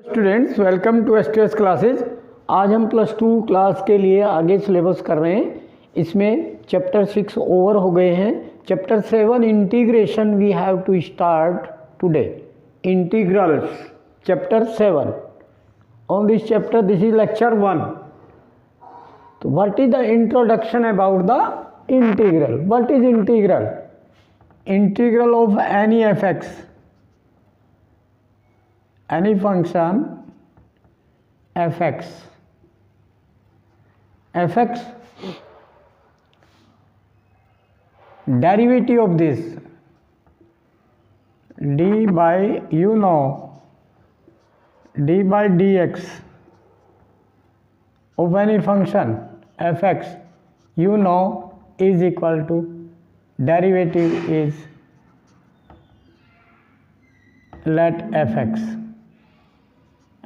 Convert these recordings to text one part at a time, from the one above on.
Students welcome to STS classes. आज हम plus two class के लिए आगे सिलेबस कर रहे हैं। इसमें चैप्टर 6 ओवर हो गए हैं। Chapter 7 integration we have to start today. Integrals chapter 7 on this chapter, this is lecture 1। तो what is the introduction about the integral? What is integral? Integral of any f x, any function fx derivative of this d by d by dx of any function fx is equal to derivative is let fx,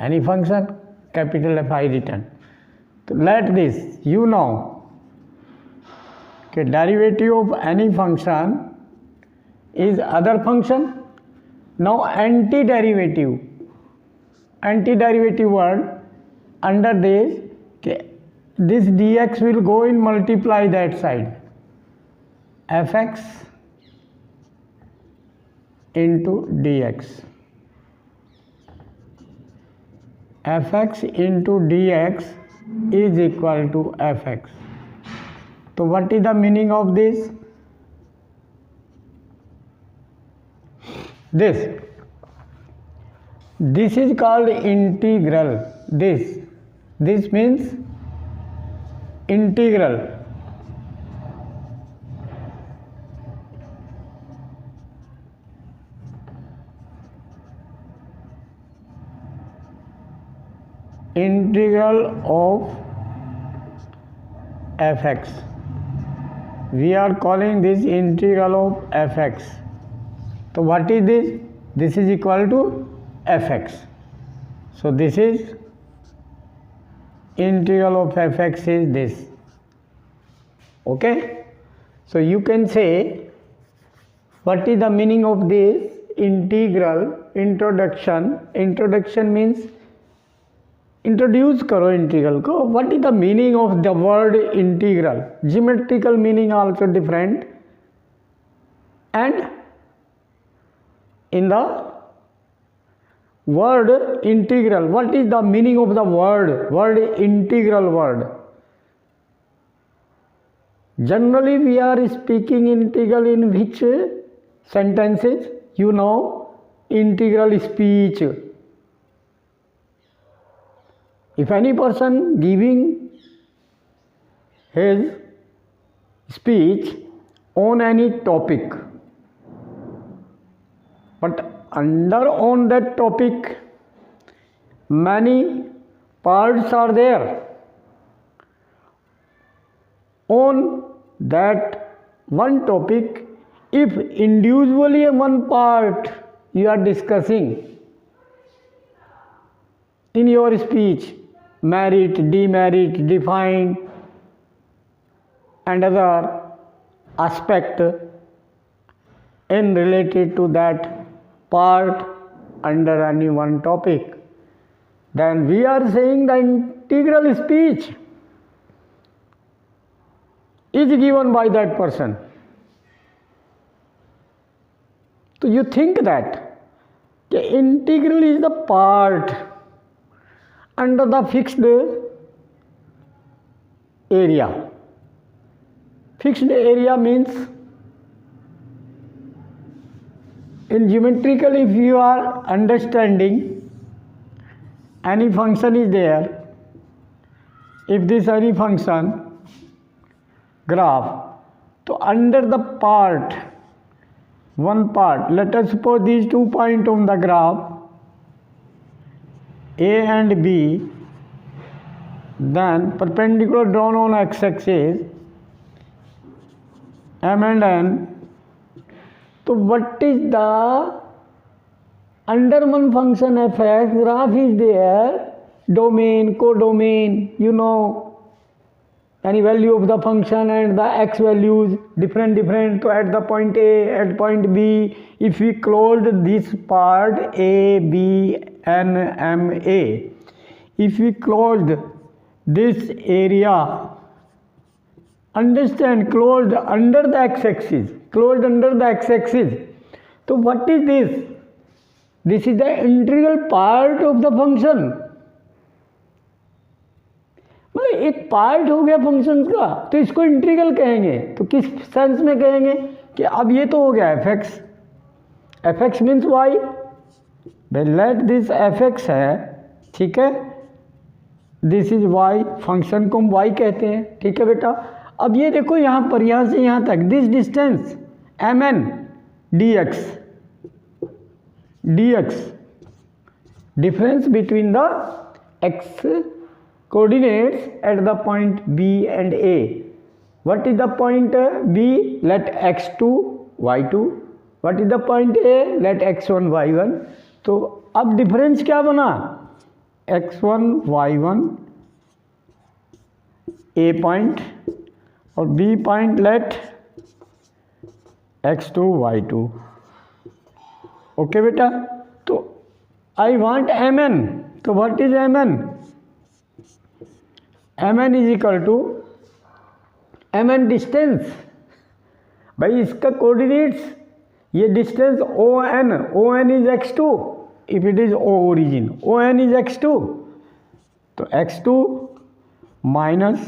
any function capital F I written. So let this कि derivative of any function is other function. Now antiderivative word under this dx will go in multiply that side, fx into dx, fx into dx is equal to fx. So what is the meaning of this? This is called integral. This means integral. Integral of fx, we are calling this integral of fx. So what is this? This is equal to fx. So this is integral of fx is this. Okay, so you can say what is the meaning of this integral? Introduction means introduce करो integral को. What is the meaning of the word integral? Geometrical meaning also different, and in the word integral what is the meaning of the word integral word? Generally we are speaking integral in which sentences? Integral speech. If any person giving his speech on any topic, but on that topic many parts are there. On that one topic, if individually one part you are discussing in your speech, merit, demerit, define and other aspect in related to that part under any one topic, then we are saying the integral speech is given by that person. So you think that the integral is the part under the fixed area. Fixed area means in geometrical, if you are understanding any function is there, if this any function graph, so under the part, one part, let us suppose these 2 points on the graph A and B, then perpendicular drawn on x-axis M and N. So what is the under one function fx, graph is there, domain, codomain, any value of the function and the x values different, so at the point A, at point B, if we closed this part A, B, N, M, A, if we closed this area, understand, closed under the x-axis, so what is this? This is the integral part of the function. मतलब एक part हो गया functions का, तो इसको integral कहेंगे. तो किस सेंस में कहेंगे कि अब ये तो हो गया f x means y, let this f x है, ठीक है, दिस इज वाई, फंक्शन को हम वाई कहते हैं, ठीक है बेटा. अब ये देखो यहाँ पर, यहाँ से यहाँ तक this distance M N d x, difference between the x coordinates at the point B and A. What is the point B? Let x2 y2. What is the point A? Let x1 y1. तो अब difference क्या बना? x1 y1 A point और B point let x2 y2. Okay बेटा. तो I want M N, तो what is M N? M N is equal to M N distance. भाई इसका कोऑर्डिनेट्स, ये distance O N is x2 if it is O origin, O N is x2, तो x2 minus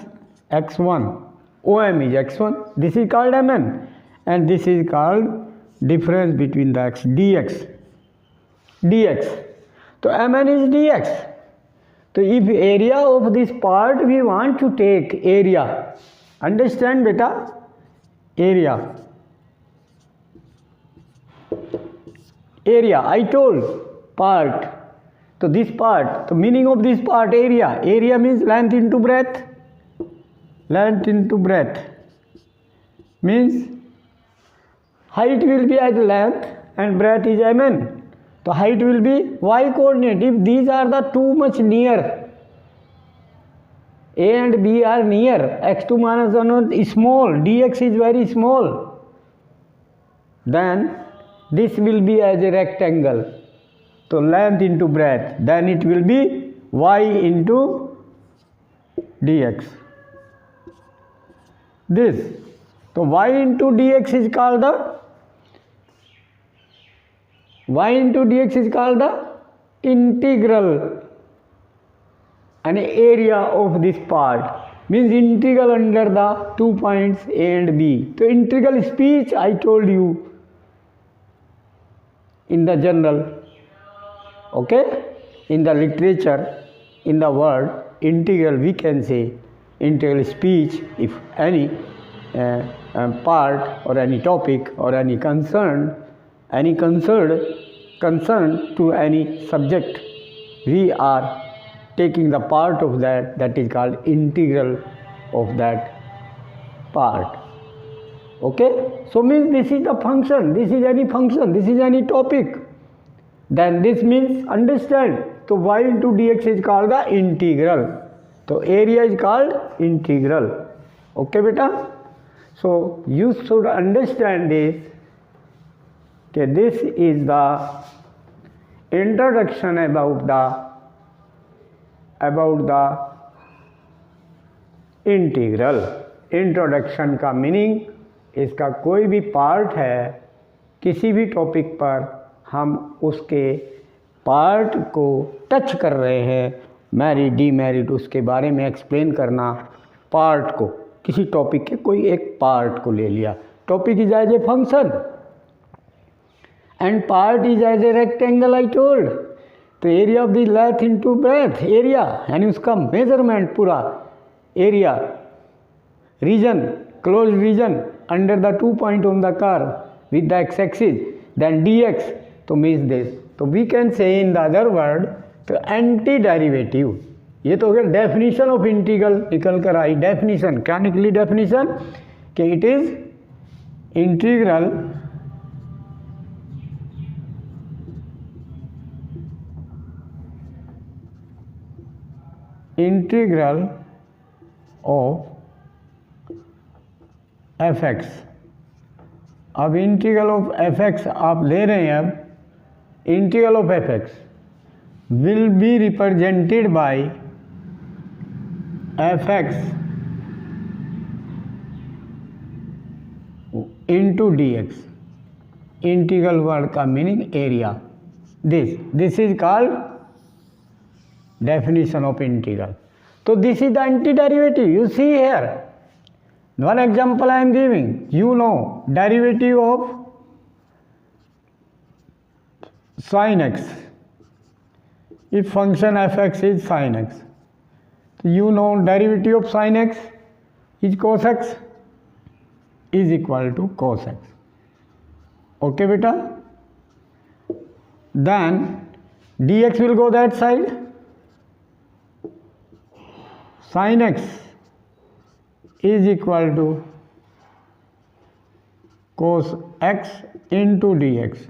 x1, O M is x1, this is called M N and this is called difference between the x dx. तो mn is dx. तो if area of this part we want to take area, understand beta, area I told part. तो this part, तो meaning of this part area means length into breadth means height will be as length and breadth is mn. So height will be y coordinate. If these are the too much near, A and B are near, x2 minus 1 is small, dx is very small, then this will be as a rectangle. So length into breadth, then it will be y into dx. This. So y into dx is called the integral, and area of this part means integral under the 2 points A and B. So integral speech I told you in the journal, okay, in the literature, in the word integral we can say integral speech if any part or any topic or any concern to any subject, we are taking the part of that is called integral of that part. Okay, so means this is the function, this is any function, this is any topic, then this means understand. So y into dx is called the integral, so area is called integral. Okay beta. So you should understand this, okay, this is the introduction about the integral. Introduction का meaning, इसका कोई भी part है किसी भी topic पर, हम उसके पार्ट को टच कर रहे हैं, मैरिड डीमेरिड उसके बारे में एक्सप्लेन करना. पार्ट को, किसी टॉपिक के कोई एक पार्ट को ले लिया. Topic is as a function and part is as a rectangle I told. तो area of the length into breadth, area यानी उसका मेजरमेंट पूरा area, region, close region under the 2 point on the curve with the X axis, then dx, तो means this. तो we can say in the other word, तो anti derivative. ये तो हो गया डेफिनेशन ऑफ इंटीग्रल, निकल कर आई डेफिनेशन. क्या निकली डेफिनेशन? कि it is integral of F X, अब इंटीग्रल ऑफ एफ एक्स आप ले रहे हैं, अब integral of F X will be represented by F X into D X. Integral word का meaning area, this is called definition of integral. So this is the antiderivative. You see here, one example I am giving. You know derivative of sin x. If function f(x) is sin x, you know derivative of sin x is cos x is equal to cos x. Okay beta? Then dx will go that side. Sin x is equal to cos x into dx.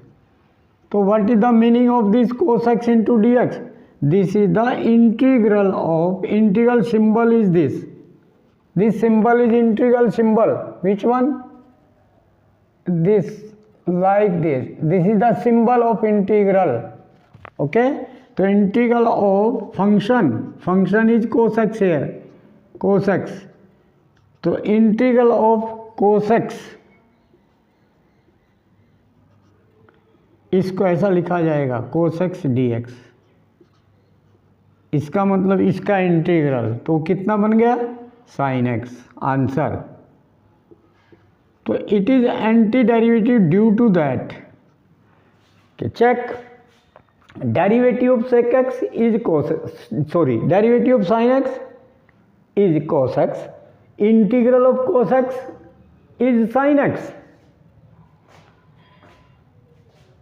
So what is the meaning of this cos x into dx? This is the integral of, integral symbol is this. This symbol is integral symbol. Which one? This, like this. This is the symbol of integral. Okay? तो integral of function is cos x here, cos x, तो integral of cos x इसको ऐसा लिखा जाएगा cos x dx, इसका मतलब इसका integral, तो कितना बन गया sin x आंसर। तो it is anti derivative due to that. Check, derivative of sec x is derivative of sin x is cos x, integral of cos x is sin x.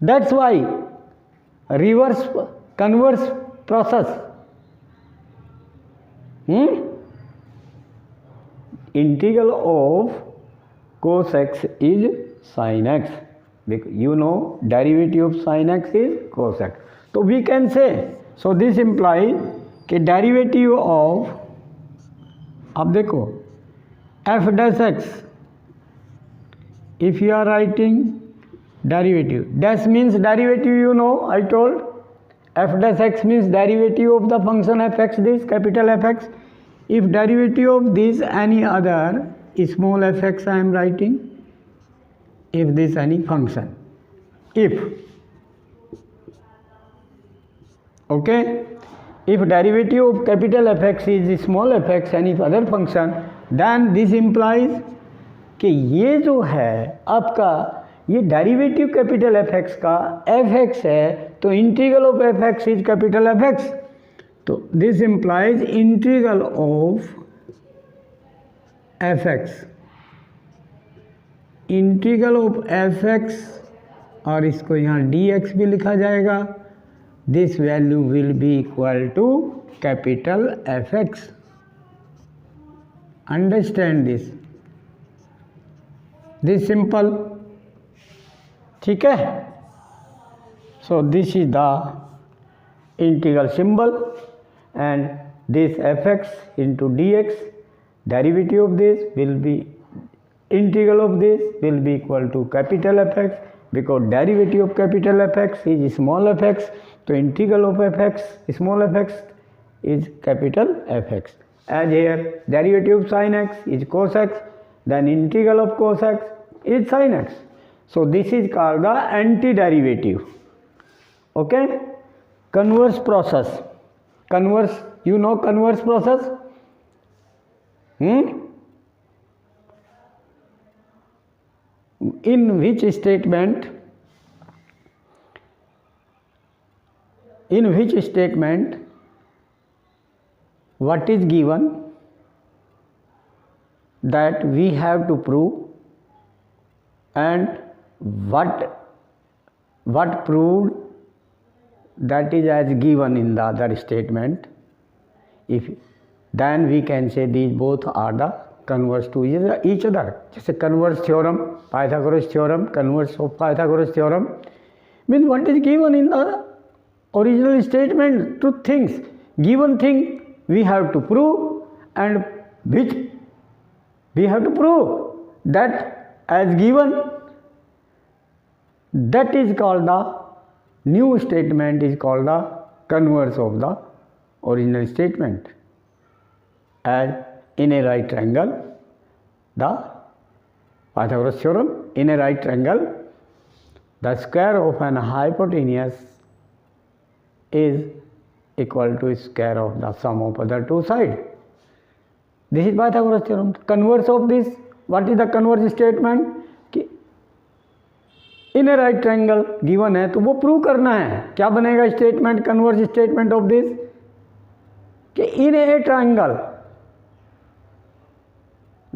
That's why converse process, integral of cos x is sin x, because you know derivative of sin x is cos x. So we can say, so this implies कि derivative of, अब देखो f dash x, if you are writing derivative, dash means derivative, you know, I told f dash x means derivative of the function f(x), this capital F(x). If derivative of this any other small f(x) I am writing, if this any function, if, okay, if derivative of capital F(x) is small f(x), any other function, then this implies कि ये जो है आपका ये derivative capital f(x) का f(x) है, तो integral of f(x) is capital F(x). तो this implies integral of f(x), integral of f(x), और इसको यहाँ dx भी लिखा जाएगा, this value will be equal to capital F(x). Understand this simple, ठीक है। So this is the integral symbol and this f(x) into dx, derivative of this will be, integral of this will be equal to capital F(x), because derivative of capital F(x) is small f(x), तो integral of f(x), small f(x) is capital F(x). As here derivative of sin x is cos x, then integral of cos x is sin x. So this is called the antiderivative. Okay, converse process. Converse, you know converse process? In which statement what is given that we have to prove, and what proved that is as given in the other statement, if then we can say these both are the converse to each other. जैसे converse theorem, Pythagoras theorem, converse of Pythagoras theorem, means what is given in the original statement, two things, given thing we have to prove, and which we have to prove, that as given, that is called the new statement is called the converse of the original statement. As in a right triangle, the Pythagoras theorem, in a right triangle, the square of an hypotenuse is equal to square of the sum of other two sides. This is Pythagoras theorem. Converse of this, what is the converse statement? कि in a right triangle given है तो वो prove करना है. क्या बनेगा statement, converse statement of this? कि in a triangle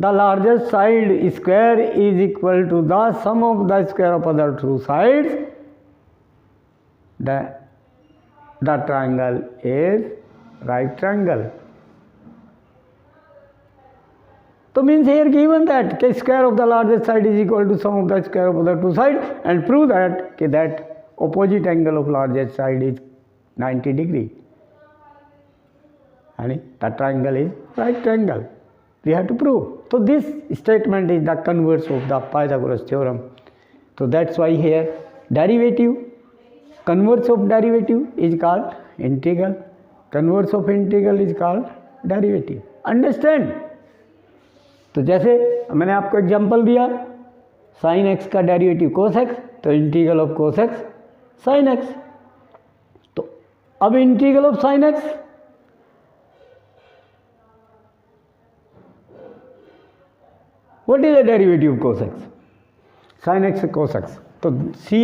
the largest side square is equal to the sum of the square of other two sides, the triangle is right triangle. So means here given that k square of the largest side is equal to sum of the square of other two sides, and prove that that opposite angle of largest side is 90 degree and the triangle is right triangle. We have to prove. So this statement is the converse of the Pythagoras theorem. So that's why here derivative, converse of derivative is called integral, converse of integral is called derivative. Understand? तो जैसे मैंने आपको example दिया sin x का derivative cos x, तो integral of cos x sin x. तो अब integral of sin x, what is the derivative of cos x? sin x cos x. तो सी,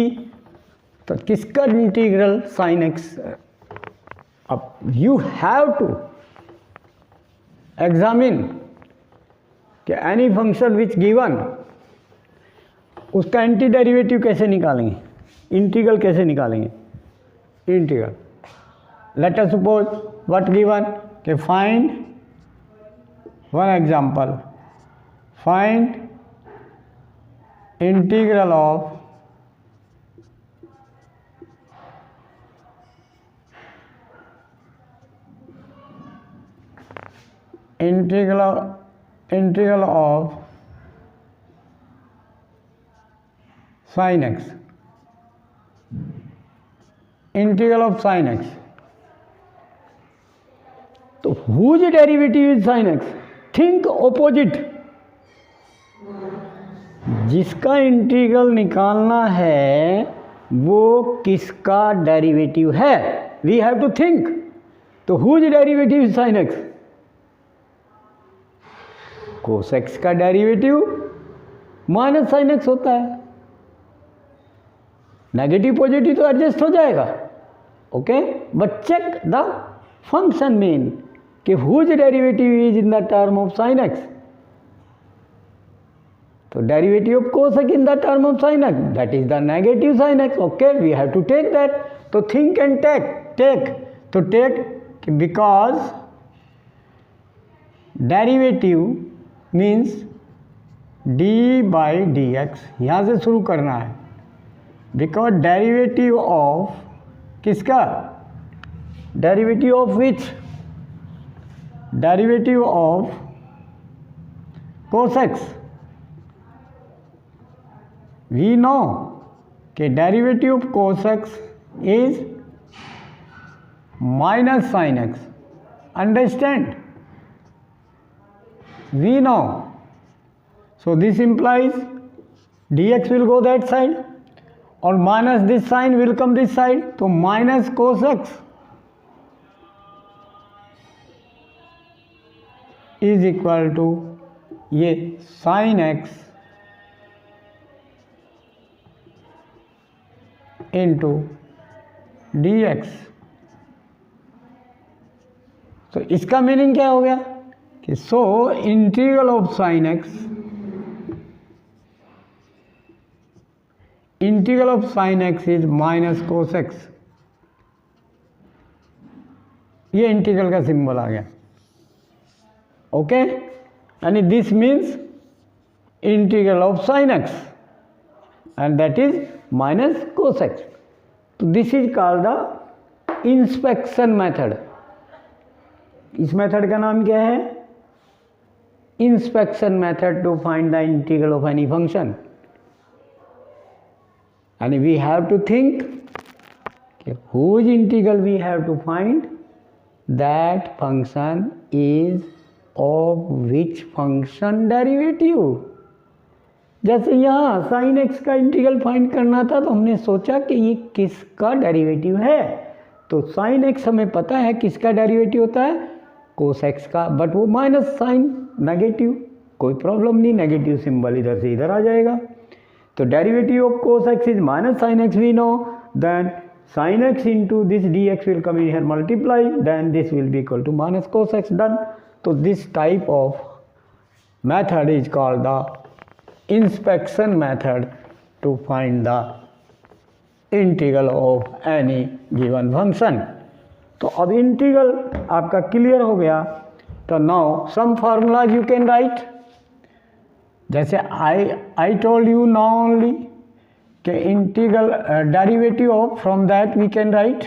तो किसका इंटीग्रल sin x? अब you have to examine कि any function which given, उसका anti derivative कैसे निकालेंगे, इंटीग्रल कैसे निकालेंगे. Integral, let us suppose what given कि find one example, find integral of integral of sin x, integral of sin x. तो whose derivative is sin x? Think opposite. जिसका integral निकालना है वो किसका डेरिवेटिव है, वी हैव टू थिंक. तो whose derivative is sin x? cos x का derivative minus sin x होता है. नेगेटिव पॉजिटिव तो एडजस्ट हो जाएगा, okay. But check the function mean कि whose derivative is in the term of sin x. तो derivative of cos x in the term of sin x, that is the negative sin x. Okay, we have to take that. तो think and take. तो take because derivative means d by D X, यहाँ से शुरू करना है. Because derivative of किसका, derivative of which, derivative of cos x. We know कि derivative of cos x is minus sin x. Understand? We know. So this implies dx will go that side or minus this sign will come this side. So minus cos x is equal to ये sin x into dx. तो इसका meaning क्या हो गया कि so integral of sin x, integral of sin x is minus cos x. ये integral का symbol आ गया, ओके. यानी this means integral of sin x and that is minus cos x. तो this is called the inspection method. इस method का नाम क्या है? inspection method to find the integral of any function. And we have to think, okay, whose integral we have to find, that function is of which function derivative. जैसे यहाँ sine x का integral find करना था तो हमने सोचा कि ये किसका डेरिवेटिव है, तो साइन एक्स हमें पता है किसका डेरिवेटिव होता है, कोस एक्स का, बट वो माइनस साइन नेगेटिव, कोई प्रॉब्लम नहीं, नेगेटिव सिंबल इधर से इधर आ जाएगा. तो derivative of cos x is minus sine x, we know, then sin x into this dx will come in here, multiply, then this will be equal to minus cos x, done. So this type of method is called the inspection method to find the integral of any given function. तो अब integral आपका clear हो गया. तो now some formulas you can write. जैसे I told you now only के integral derivative of, from that we can write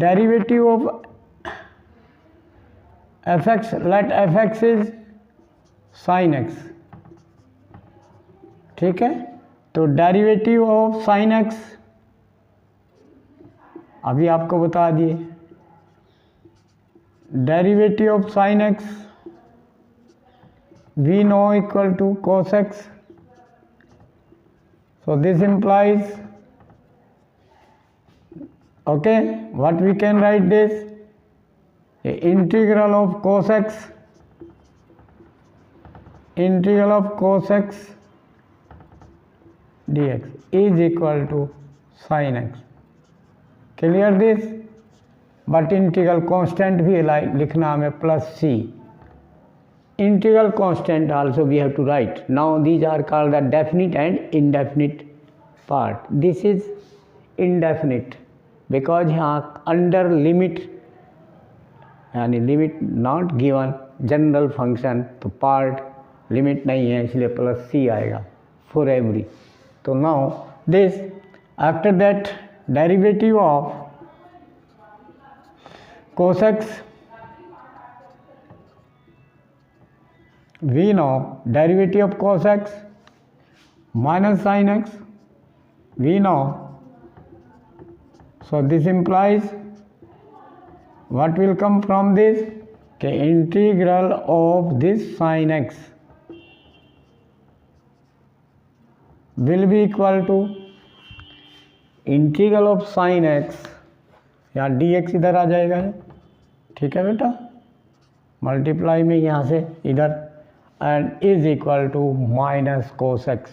derivative of F X, let F X is sine X. ठीक है, तो derivative of sine x अभी आपको बता दिए. Derivative of sine x we know equal to cos x. So this implies, okay, what we can write this, the integral of cos x, integral of cos x dx is equal to sin x. Clear this? But integral constant भी लिखना हमें plus c. Integral constant also we have to write. Now these are called the definite and indefinite part. This is indefinite because यहाँ under limit यानी limit not given, general function, तो part limit नहीं है इसलिए plus c आएगा for every. तो now this, after that derivative of cos x, we know derivative of cos x minus sin x, we know. So this implies what will come from this, the integral of this sin x will be equal to integral of sine x, या D x इधर आ जाएगा. ठीक है बेटा, multiply में यहाँ से इधर, and is equal to minus cos x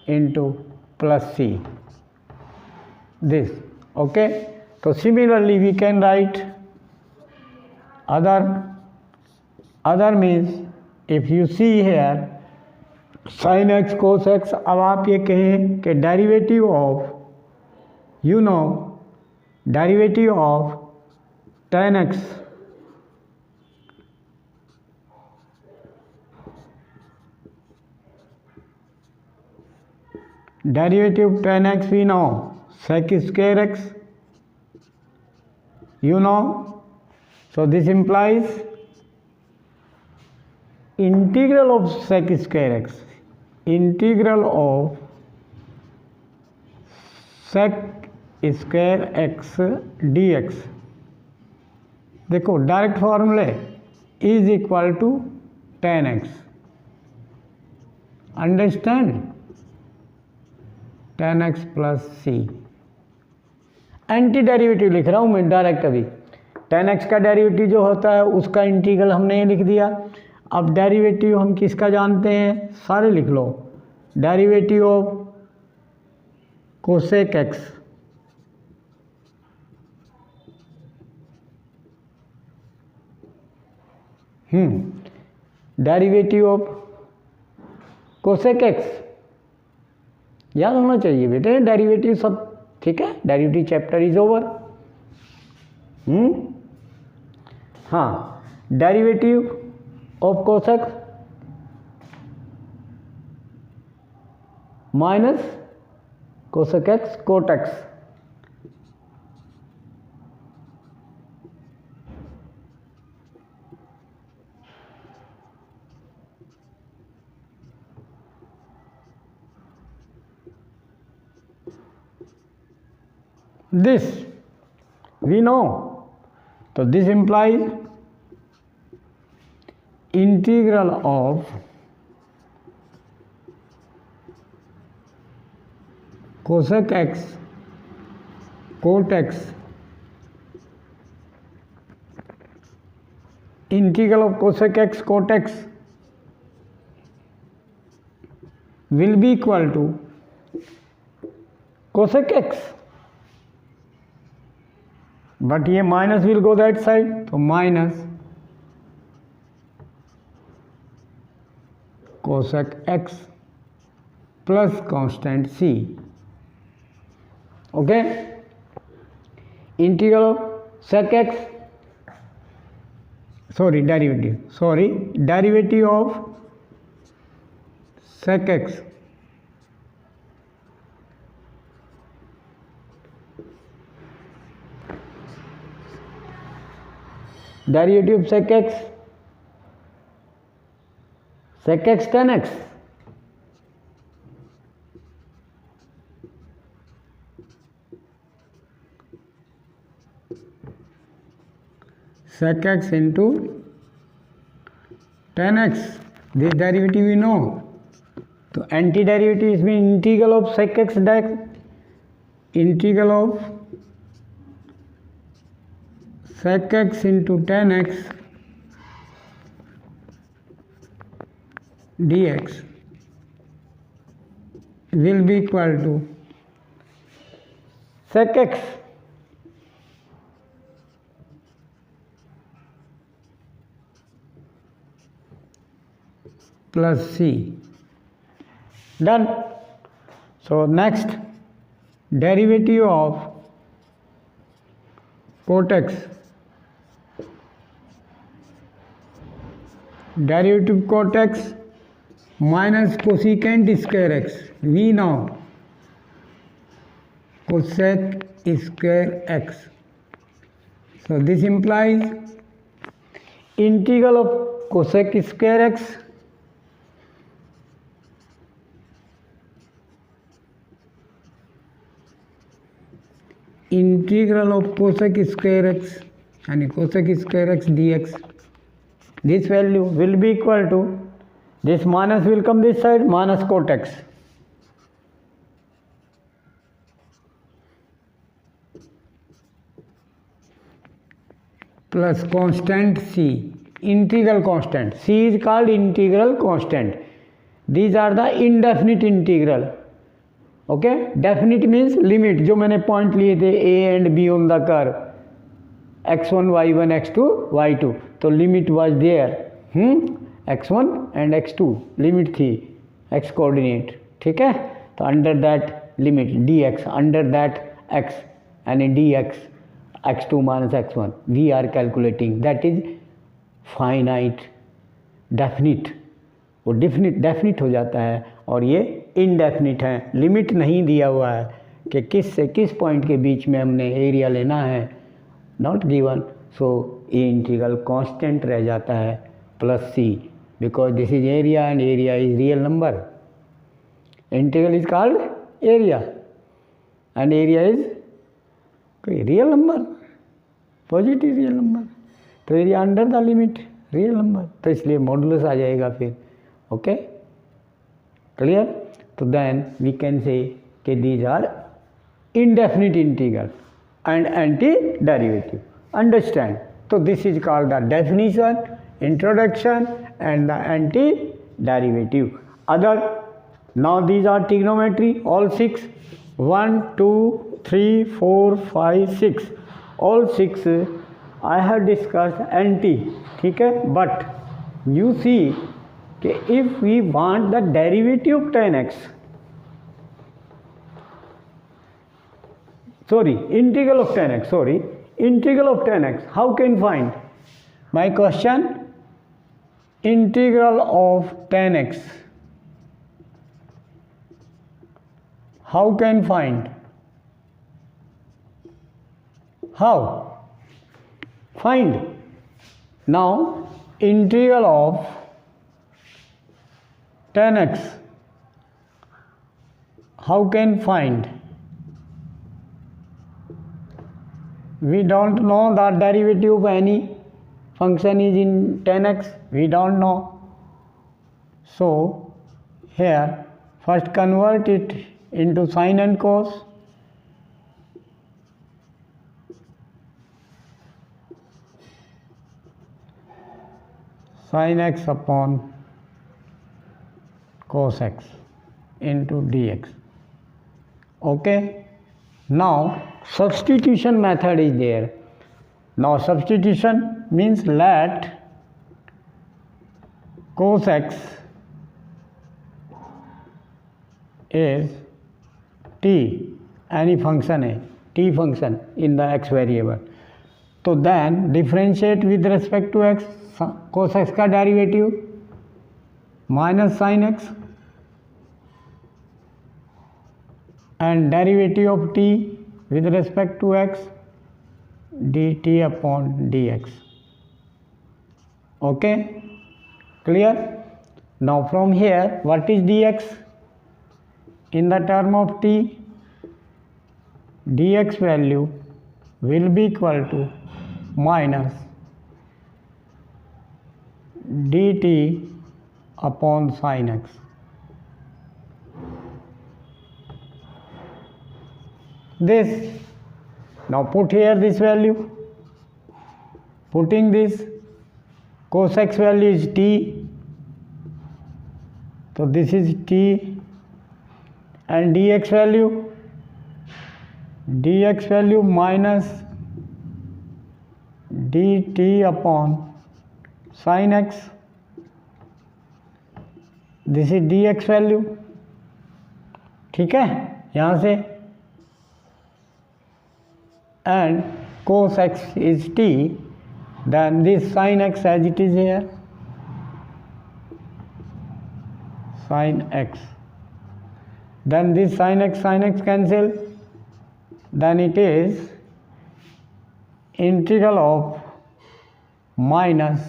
into plus c. This, okay. So similarly we can write other means, if you see here sin x cos x, अब आप ये कहें कि derivative of, you know, derivative of tan x derivative of tan x we know sec square x, you know. So this implies integral of sec square x, integral of sec square x dx. देखो direct फॉर्मूले is equal to tan x, understand, tan x plus C. Anti derivative लिख रहा हूँ मैं direct. अभी tan x का derivative जो होता है उसका इंटीग्रल हमने ये लिख दिया. अब डेरिवेटिव हम किसका जानते हैं, सारे लिख लो. Derivative of cosec x, derivative of cosec x याद होना चाहिए बेटे. डेरिवेटिव सब ठीक है, डेरिवेटिव चैप्टर इज ओवर. हाँ, derivative of cosec minus cosec X cot X. this we know. So this implies integral of cosec x cot x, integral of cosec x cot x will be equal to cosec x, but ये minus will go that side, तो minus cosec x plus constant c. Okay, integral of sec x, derivative of sec x derivative of sec x tan x, sec x into tan x, this derivative we know. तो anti derivative इसमें integral of sec x integral of sec x into tan x dx will be equal to sec x plus c. Done. So next, derivative of cot x, derivative cot x minus cosecant square x, we know cosec square x. So this implies integral of cosec square x integral of cosec square x and cosec square x dx, this value will be equal to, this minus will come this side, minus cot x plus constant c, integral constant. C is called integral constant. These are the indefinite integral. Okay, definite means limit, जो मैंने point लिए थे A and B on the curve x1 y1 x2 y2, तो limit was there, x1 and x2 limit थी, x coordinate, ठीक है. तो under that limit dx, under that x यानी dx x2 minus x1 we are calculating, that is finite definite. वो definite हो जाता है और ये इनडेफिनिट है, लिमिट नहीं दिया हुआ है कि किस से किस पॉइंट के बीच में हमने एरिया लेना है, नॉट गिवन. सो ये इंटीग्रल कांस्टेंट रह जाता है plus C, because this is area and area is real number. Integral is called area and area is real number, positive real number. तो area under the limit real number, तो इसलिए modulus आ जाएगा फिर. Okay, clear. तो then we can say कि these are indefinite integral and anti-derivative. Understand? So this is called the definition, introduction and the anti-derivative. Other, now these are trigonometry, all 6, 1, 2, 3, 4, 5, 6, all 6 I have discussed anti, ठीक है. But you see कि if we want the derivative of tan x, integral of tan x, how can find? My question, integral of tan x, how can find? How? Find. Now, integral of tan x, how can find? we don't know the derivative of any function is in 10x, we don't know. So here first convert it into sine and cos. Sin x upon cos x into dx. Okay. Now substitution method is there. Now substitution means let cos x is t, any function है, t function in the x variable. तो then differentiate with respect to x, cos x का derivative minus sine x and derivative of t with respect to x dt upon dx. Okay, clear? Now from here what is dx? In the term of t, dx value will be equal to minus dt upon sin x. This, now put here this value, putting this cos x value is t, so this is t, and dx value minus dt upon sin x, this is dx value. ठीक है, यहाँ से, and cos x is t, then this sin x as it is here, sin x, then this sin x cancel, then it is integral of minus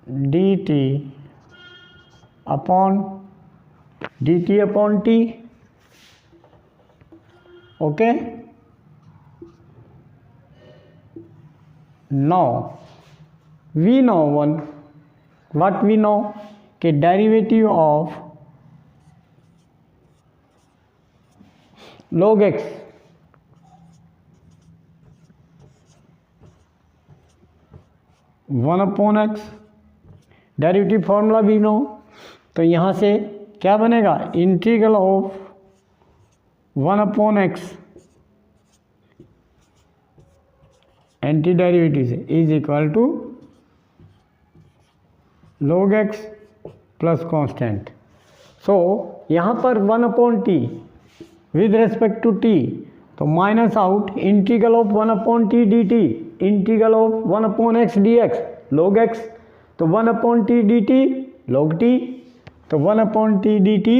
dt upon t. Okay. Now we know what we know, कि derivative of log x one upon x, derivative formula भी know, तो यहाँ से क्या बनेगा, integral of one upon x anti derivative से is equal to log x plus constant. So यहाँ पर one upon t with respect to t, तो minus out integral of one upon t d t, integral of one upon x d x log x, तो one upon t d t log t, तो one upon t d T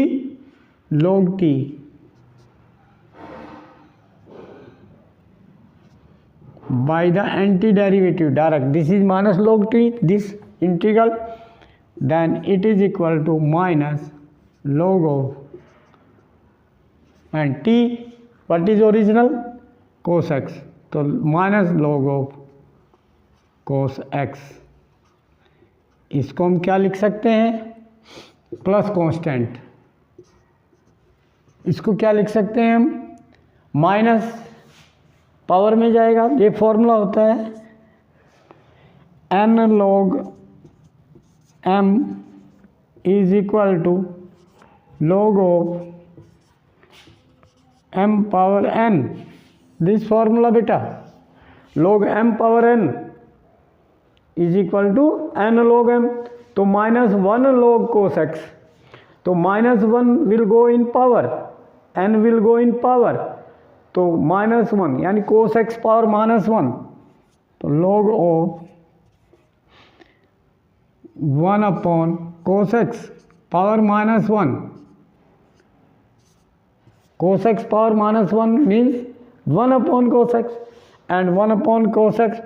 log t. By the antiderivative direct, this is minus log t, this integral, then it is equal to minus log of, and t, what is original, cos x, तो minus log of cos x. इसको हम क्या लिख सकते हैं, plus constant. इसको क्या लिख सकते हैं हम, माइनस पावर में जाएगा, ये फॉर्मूला होता है n log m is equal to log of m power n. This formula बेटा, log m power n is equal to n log m, तो minus one log cos x, तो minus one will go in power, n will go in power, तो minus one यानी cos x power minus one, तो log of one upon cos x power minus one, cos x power minus one means one upon cos x, and one upon cos x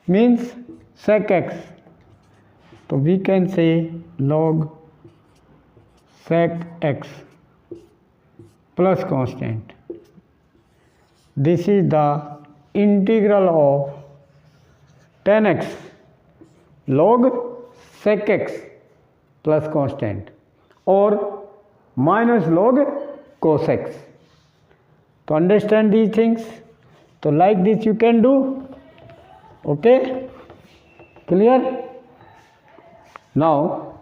means sec x, तो we can say log sec x plus constant. this is the integral of tan x log sec x plus constant or minus log cos x. To understand these things, so like this you can do. Okay, clear? Now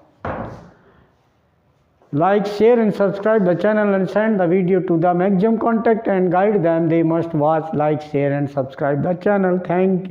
like, share and subscribe the channel and send the video to the maximum contact and guide them. They must watch, like, share and subscribe the channel. Thank you.